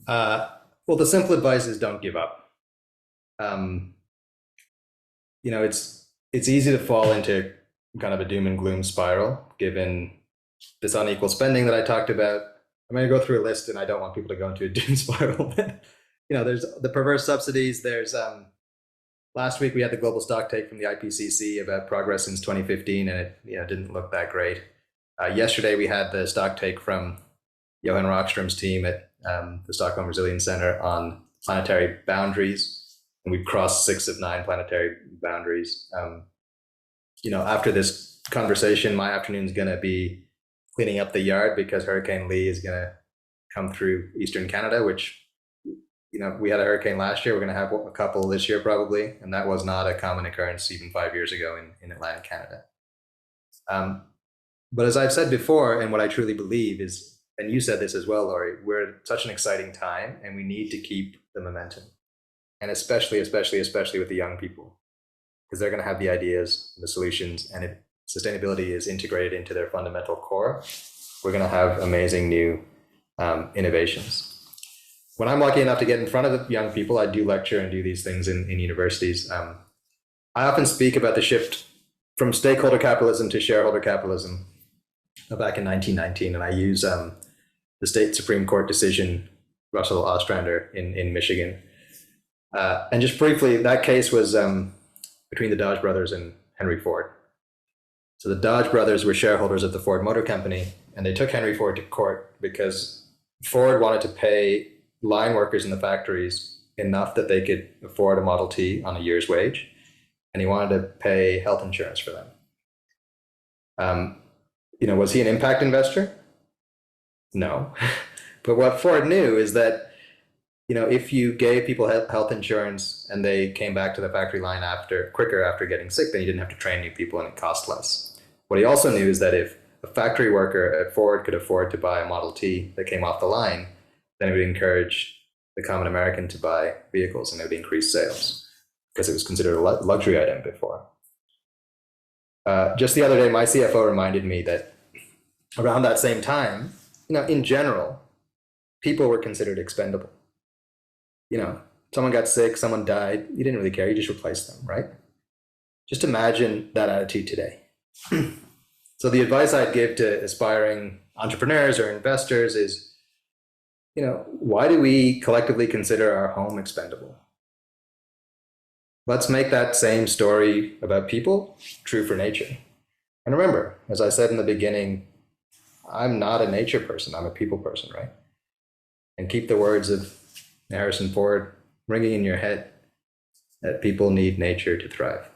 Well, the simple advice is don't give up. Um, it's easy to fall into kind of a doom and gloom spiral given this unequal spending that I talked about. I'm going to go through a list, and I don't want people to go into a doom spiral. But there's the perverse subsidies. There's last week we had the global stock take from the IPCC about progress since 2015, and it didn't look that great. Yesterday we had the stock take from Johan Rockström's team at the Stockholm Resilience Center on planetary boundaries, and we've crossed 6 of 9 planetary boundaries. After this conversation, my afternoon is going to be cleaning up the yard because Hurricane Lee is going to come through eastern Canada, which we had a hurricane last year. We're going to have a couple this year probably, and that was not a common occurrence even 5 years ago in Atlantic Canada. But as I've said before, and what I truly believe is, and you said this as well, Laurie, we're at such an exciting time, and we need to keep the momentum, and especially with the young people, because they're going to have the ideas and the solutions, and if sustainability is integrated into their fundamental core, we're going to have amazing new innovations. When I'm lucky enough to get in front of the young people, I do lecture and do these things in universities. I often speak about the shift from stakeholder capitalism to shareholder capitalism back in 1919, and I use the state Supreme Court decision, Russell Ostrander in Michigan. And just briefly, that case was between the Dodge brothers and Henry Ford. So the Dodge brothers were shareholders of the Ford Motor Company, and they took Henry Ford to court because Ford wanted to pay line workers in the factories enough that they could afford a Model T on a year's wage, and he wanted to pay health insurance for them. Was he an impact investor? No. But what Ford knew is that, if you gave people health insurance and they came back to the factory line quicker after getting sick, then you didn't have to train new people and it cost less. What he also knew is that if a factory worker at Ford could afford to buy a Model T that came off the line, then it would encourage the common American to buy vehicles, and it would increase sales because it was considered a luxury item before. Just the other day, my CFO reminded me that around that same time, in general, people were considered expendable. Someone got sick, someone died, you didn't really care, you just replaced them, right? Just imagine that attitude today. So the advice I'd give to aspiring entrepreneurs or investors is, why do we collectively consider our home expendable? Let's make that same story about people true for nature. And remember, as I said in the beginning, I'm not a nature person, I'm a people person, right? And keep the words of Harrison Ford ringing in your head that people need nature to thrive.